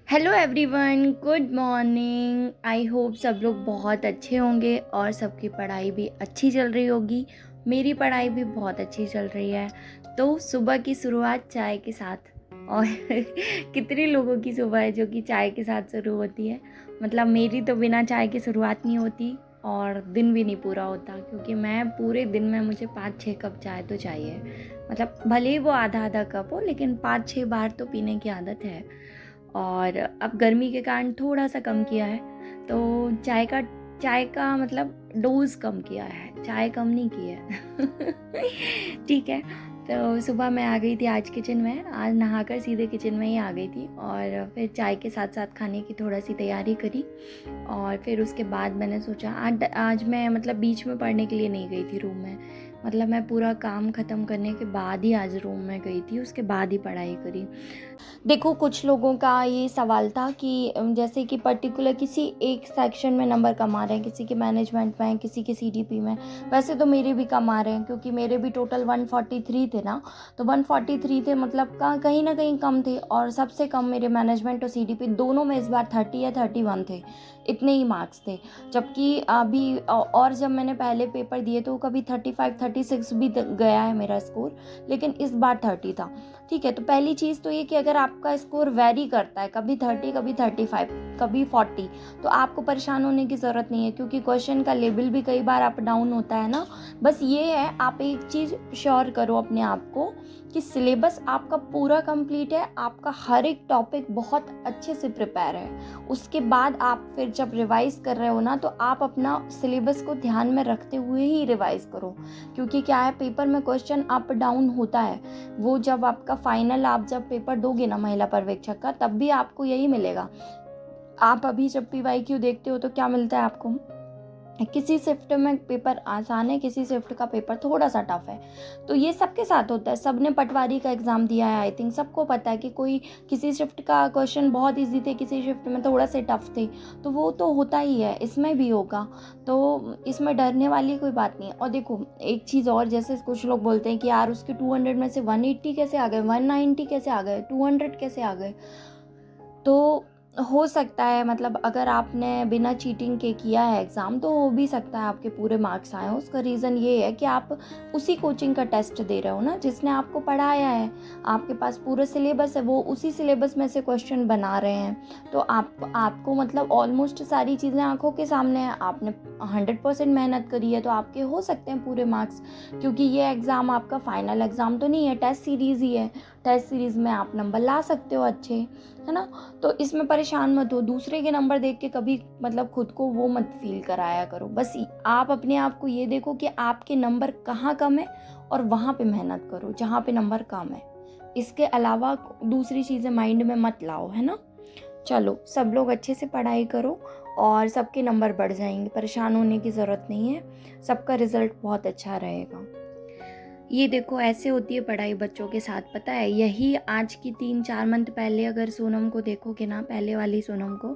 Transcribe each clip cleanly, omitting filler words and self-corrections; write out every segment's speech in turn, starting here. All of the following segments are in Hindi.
Hello everyone, good morning. I hope सब लोग बहुत अच्छे होंगे और सबकी पढ़ाई भी अच्छी चल रही होगी। मेरी पढ़ाई भी बहुत अच्छी चल रही है। तो सुबह की शुरुआत चाय के साथ। और कितने लोगों की सुबह है जो कि चाय के साथ शुरू होती है। मतलब मेरी तो बिना चाय की शुरुआत नहीं होती और दिन भी नहीं पूरा होता, क्योंकि मैं पूरे दिन में मुझे 5-6 कप चाय तो चाहिए। मतलब भले ही वो आधा आधा कप हो, लेकिन 5-6 बार तो पीने की आदत है। और अब गर्मी के कारण थोड़ा सा कम किया है, तो चाय का मतलब डोज़ कम किया है, चाय कम नहीं की है। ठीक है। तो सुबह मैं आ गई थी आज किचन में, आज नहाकर सीधे किचन में ही आ गई थी और फिर चाय के साथ साथ खाने की थोड़ा सी तैयारी करी। और फिर उसके बाद मैंने सोचा आज मैं मतलब बीच में पढ़ने के लिए नहीं गई थी रूम में। मतलब मैं पूरा काम ख़त्म करने के बाद ही आज रूम में गई थी, उसके बाद ही पढ़ाई करी। देखो, कुछ लोगों का ये सवाल था कि जैसे कि पर्टिकुलर किसी एक सेक्शन में नंबर कम आ रहे हैं, किसी के मैनेजमेंट में, किसी के सीडीपी में। वैसे तो मेरे भी कम आ रहे हैं, क्योंकि मेरे भी टोटल 143 थे ना। तो 143 थे, मतलब कहीं ना कहीं कम थे। और सबसे कम मेरे मैनेजमेंट और सीडीपी दोनों में इस बार 30 या 31 थे। इतने ही मार्क्स थे। जबकि अभी और जब मैंने पहले पेपर दिए तो कभी 35-36 भी गया है मेरा स्कोर, लेकिन इस बार 30 था। ठीक है। तो पहली चीज़ तो ये कि अगर आपका स्कोर वेरी करता है, कभी 30, कभी 35, कभी 40, तो आपको परेशान होने की ज़रूरत नहीं है, क्योंकि क्वेश्चन का लेवल भी कई बार अप डाउन होता है ना। बस ये है, आप एक चीज़ श्योर करो अपने आप को कि सिलेबस आपका पूरा कंप्लीट है, आपका हर एक टॉपिक बहुत अच्छे से प्रिपेयर है। उसके बाद आप फिर जब रिवाइज कर रहे हो ना, तो आप अपना सिलेबस को ध्यान में रखते हुए ही रिवाइज करो। क्योंकि क्या है, पेपर में क्वेश्चन अप डाउन होता है। वो जब आपका फाइनल, आप जब पेपर दोगे ना महिला पर्यवेक्षक का, तब भी आपको यही मिलेगा। आप अभी जब पीवाईक्यू देखते हो तो क्या मिलता है आपको? किसी शिफ्ट में पेपर आसान है, किसी शिफ्ट का पेपर थोड़ा सा टफ है। तो ये सबके साथ होता है। सबने पटवारी का एग्ज़ाम दिया है, आई थिंक सबको पता है कि कोई किसी शिफ्ट का क्वेश्चन बहुत इजी थे, किसी शिफ्ट में थोड़ा से टफ थे। तो वो तो होता ही है, इसमें भी होगा। तो इसमें डरने वाली कोई बात नहीं है। और देखो एक चीज़ और, जैसे कुछ लोग बोलते हैं कि यार उसके 200 में से 180 कैसे आ गए, 190 कैसे आ गए, 200 कैसे आ गए। तो हो सकता है, मतलब अगर आपने बिना चीटिंग के किया है एग्ज़ाम, तो हो भी सकता है आपके पूरे मार्क्स आए हों। उसका रीज़न ये है कि आप उसी कोचिंग का टेस्ट दे रहे हो ना जिसने आपको पढ़ाया है। आपके पास पूरा सिलेबस है, वो उसी सिलेबस में से क्वेश्चन बना रहे हैं। तो आपको मतलब ऑलमोस्ट सारी चीज़ें आंखों के सामने है। आपने 100% मेहनत करी है, तो आपके हो सकते हैं पूरे मार्क्स। क्योंकि ये एग्ज़ाम आपका फाइनल एग्ज़ाम तो नहीं है, टेस्ट सीरीज़ ही है। टेस्ट सीरीज़ में आप नंबर ला सकते हो अच्छे, है ना। तो इसमें परेशान मत हो, दूसरे के नंबर देख के कभी मतलब खुद को वो मत फील कराया करो। बस आप अपने आप को ये देखो कि आपके नंबर कहाँ कम है और वहाँ पे मेहनत करो जहाँ पे नंबर कम है। इसके अलावा दूसरी चीज़ें माइंड में मत लाओ, है ना। चलो, सब लोग अच्छे से पढ़ाई करो और सबके नंबर बढ़ जाएंगे, परेशान होने की ज़रूरत नहीं है। सबका रिजल्ट बहुत अच्छा रहेगा। ये देखो, ऐसे होती है पढ़ाई बच्चों के साथ, पता है। यही आज की 3-4 मंथ पहले अगर सोनम को देखोगे ना, पहले वाली सोनम को,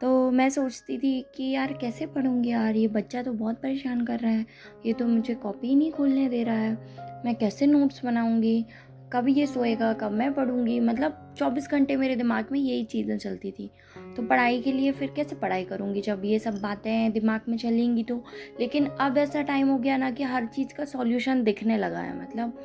तो मैं सोचती थी कि यार कैसे पढ़ूंगी यार, ये बच्चा तो बहुत परेशान कर रहा है, ये तो मुझे कॉपी ही नहीं खोलने दे रहा है, मैं कैसे नोट्स बनाऊंगी, कब ये सोएगा, कब मैं पढ़ूंगी। मतलब 24 घंटे मेरे दिमाग में यही चीज़ें चलती थी। तो पढ़ाई के लिए फिर कैसे पढ़ाई करूंगी जब ये सब बातें दिमाग में चलेंगी तो। लेकिन अब ऐसा टाइम हो गया ना कि हर चीज़ का सॉल्यूशन दिखने लगा है। मतलब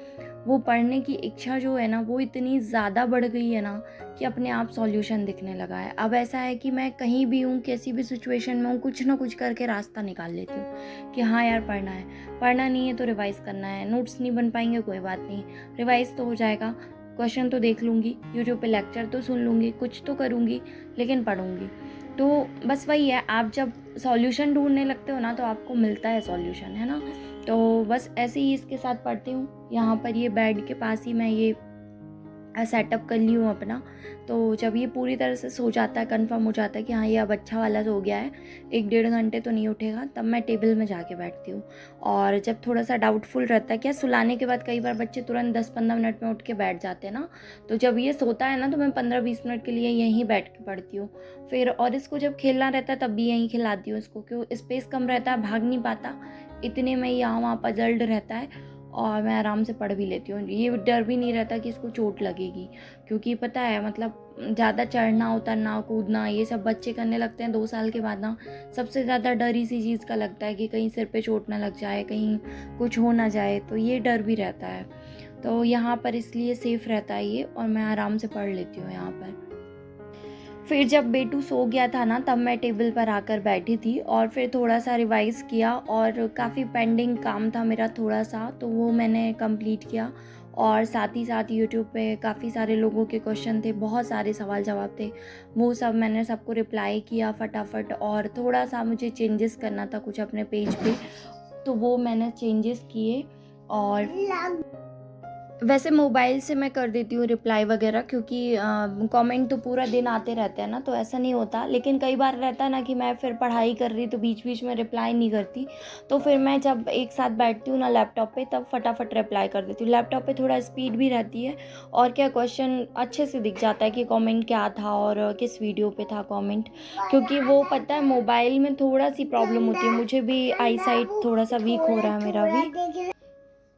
वो पढ़ने की इच्छा जो है ना, वो इतनी ज़्यादा बढ़ गई है ना कि अपने आप सॉल्यूशन दिखने लगा है। अब ऐसा है कि मैं कहीं भी हूँ, कैसी भी सिचुएशन में हूँ, कुछ ना कुछ करके रास्ता निकाल लेती हूँ कि हाँ यार पढ़ना है, पढ़ना नहीं है तो रिवाइज़ करना है। नोट्स नहीं बन पाएंगे कोई बात नहीं, रिवाइज़ तो हो जाएगा, क्वेश्चन तो देख लूँगी, यूट्यूब पे लेक्चर तो सुन लूँगी, कुछ तो करूँगी, लेकिन पढ़ूँगी। तो बस वही है, आप जब सॉल्यूशन ढूंढने लगते हो ना, तो आपको मिलता है सॉल्यूशन, है ना। तो बस ऐसे ही इसके साथ पढ़ती हूँ। यहाँ पर ये बेड के पास ही मैं ये सेटअप कर ली हूँ अपना। तो जब ये पूरी तरह से सो जाता है, कंफर्म हो जाता है कि हाँ ये अब अच्छा वाला सो गया है, 1-1.5 घंटे तो नहीं उठेगा, तब मैं टेबल में जाके बैठती हूँ। और जब थोड़ा सा डाउटफुल रहता है, क्या सुलाने के बाद कई बार बच्चे तुरंत 10-15 मिनट में उठ के बैठ जाते हैं ना, तो जब ये सोता है ना, तो मैं 15-20 मिनट के लिए यहीं बैठ के पढ़ती हूँ। फिर और इसको जब खेलना रहता है तब भी यहीं खिलाती हूँ इसको, क्यों स्पेस कम रहता है, भाग नहीं पाता, इतने में यहाँ वहाँ पजल्ड रहता है। और मैं आराम से पढ़ भी लेती हूँ। ये डर भी नहीं रहता कि इसको चोट लगेगी, क्योंकि पता है मतलब ज़्यादा चढ़ना उतरना कूदना ये सब बच्चे करने लगते हैं 2 साल के बाद ना। सबसे ज़्यादा डर इसी चीज़ का लगता है कि कहीं सिर पे चोट ना लग जाए, कहीं कुछ हो ना जाए, तो ये डर भी रहता है। तो यहाँ पर इसलिए सेफ़ रहता है ये, और मैं आराम से पढ़ लेती हूँ यहाँ पर। फिर जब बेटू सो गया था ना, तब मैं टेबल पर आकर बैठी थी और फिर थोड़ा सा रिवाइज़ किया, और काफ़ी पेंडिंग काम था मेरा थोड़ा सा, तो वो मैंने कंप्लीट किया। और साथ ही साथ यूट्यूब पे काफ़ी सारे लोगों के क्वेश्चन थे, बहुत सारे सवाल जवाब थे, वो सब मैंने सबको रिप्लाई किया फटाफट। और थोड़ा सा मुझे चेंजेस करना था कुछ अपने पेज पे, तो वो मैंने चेंजेस किए। और वैसे मोबाइल से मैं कर देती हूँ रिप्लाई वगैरह, क्योंकि कमेंट तो पूरा दिन आते रहते हैं ना, तो ऐसा नहीं होता। लेकिन कई बार रहता है ना कि मैं फिर पढ़ाई कर रही तो बीच बीच में रिप्लाई नहीं करती, तो फिर मैं जब एक साथ बैठती हूँ ना लैपटॉप पे, तब फटाफट रिप्लाई कर देती हूँ। लैपटॉप पे थोड़ा स्पीड भी रहती है, और क्या क्वेश्चन अच्छे से दिख जाता है कि कमेंट क्या था और किस वीडियो पे था कमेंट। क्योंकि वो पता है मोबाइल में थोड़ा सी प्रॉब्लम होती है, मुझे भी आई साइट थोड़ा सा वीक हो रहा है मेरा भी।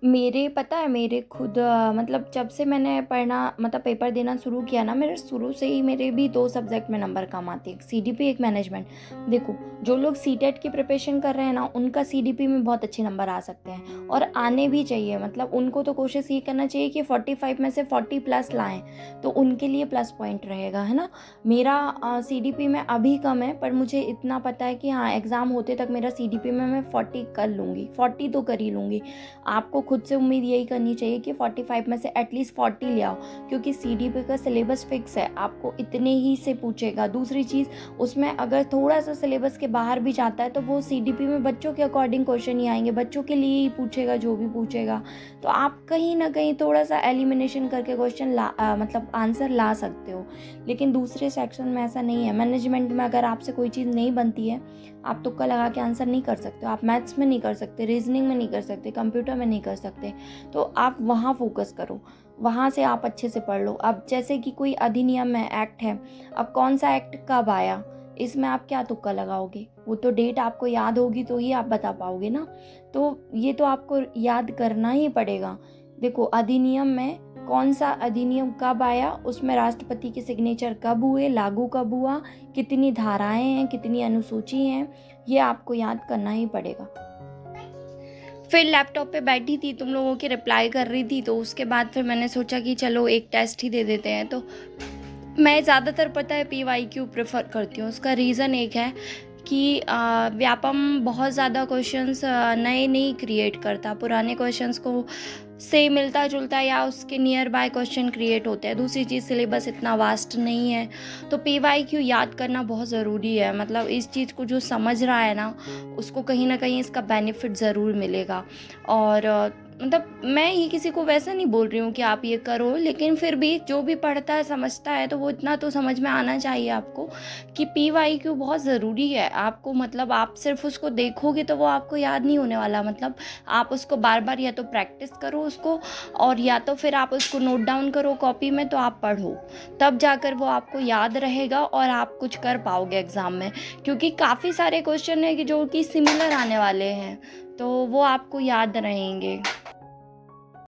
मेरे पता है मेरे खुद मतलब जब से मैंने पढ़ना मतलब पेपर देना शुरू किया ना, मेरे शुरू से ही मेरे भी 2 सब्जेक्ट में नंबर कम आते हैं, एक सीडीपी एक मैनेजमेंट। देखो जो लोग सीटेट की प्रिपरेशन कर रहे हैं ना, उनका सीडीपी में बहुत अच्छे नंबर आ सकते हैं, और आने भी चाहिए। मतलब उनको तो कोशिश ये करना चाहिए कि 45 में से 40 प्लस लाएं, तो उनके लिए प्लस पॉइंट रहेगा, है ना। मेरा सीडीपी में अभी कम है, पर मुझे इतना पता है कि हाँ एग्ज़ाम होते तक मेरा सीडीपी में मैं 40 कर लूँगी, 40 तो कर ही लूँगी। आपको खुद से उम्मीद यही करनी चाहिए कि 45 में से एटलीस्ट 40 ले आओ, क्योंकि सीडीपी का सिलेबस फिक्स है, आपको इतने ही से पूछेगा। दूसरी चीज़, उसमें अगर थोड़ा सा सिलेबस के बाहर भी जाता है तो वो सीडीपी में बच्चों के अकॉर्डिंग क्वेश्चन ही आएंगे, बच्चों के लिए ही पूछेगा जो भी पूछेगा। तो आप कहीं ना कहीं थोड़ा सा एलिमिनेशन करके क्वेश्चन मतलब आंसर ला सकते हो। लेकिन दूसरे सेक्शन में ऐसा नहीं है। मैनेजमेंट में अगर आपसे कोई चीज़ नहीं बनती है, आप तुक्का लगा के आंसर नहीं कर सकते हो। आप मैथ्स में नहीं कर सकते, रीजनिंग में नहीं कर सकते, कंप्यूटर में नहीं कर सकते, तो आप वहाँ फोकस करो, वहाँ से आप अच्छे से पढ़ लो। अब जैसे कि कोई अधिनियम है, एक्ट है, अब कौन सा एक्ट कब आया, इसमें आप क्या तुक्का लगाओगे? वो तो डेट आपको याद होगी तो ही आप बता पाओगे ना। तो ये तो आपको याद करना ही पड़ेगा। देखो अधिनियम में कौन सा अधिनियम कब आया, उसमें राष्ट्रपति के सिग्नेचर कब हुए, लागू कब हुआ, कितनी धाराएं हैं, कितनी अनुसूची हैं, ये आपको याद करना ही पड़ेगा। फिर लैपटॉप पे बैठी थी, तुम लोगों की रिप्लाई कर रही थी, तो उसके बाद फिर मैंने सोचा कि चलो एक टेस्ट ही दे देते हैं। तो मैं ज़्यादातर पता है PYQ प्रेफर करती हूँ। उसका रीज़न एक है कि व्यापम बहुत ज़्यादा क्वेश्चंस नए नहीं क्रिएट करता, पुराने क्वेश्चंस को से मिलता जुलता या उसके नियर बाय क्वेश्चन क्रिएट होते हैं। दूसरी चीज़, सिलेबस इतना वास्ट नहीं है, तो PYQ याद करना बहुत ज़रूरी है। मतलब इस चीज़ को जो समझ रहा है ना, उसको कहीं ना कहीं इसका बेनिफिट ज़रूर मिलेगा। और मतलब मैं ये किसी को वैसा नहीं बोल रही हूँ कि आप ये करो, लेकिन फिर भी जो भी पढ़ता है समझता है तो वो इतना तो समझ में आना चाहिए आपको कि PYQ बहुत ज़रूरी है। आपको मतलब आप सिर्फ उसको देखोगे तो वो आपको याद नहीं होने वाला। मतलब आप उसको बार बार या तो प्रैक्टिस करो उसको, और या तो फिर आप उसको नोट डाउन करो कॉपी में, तो आप पढ़ो, तब जाकर वो आपको याद रहेगा और आप कुछ कर पाओगे एग्ज़ाम में। क्योंकि काफ़ी सारे क्वेश्चन है कि जो कि सिमिलर आने वाले हैं, तो वो आपको याद रहेंगे।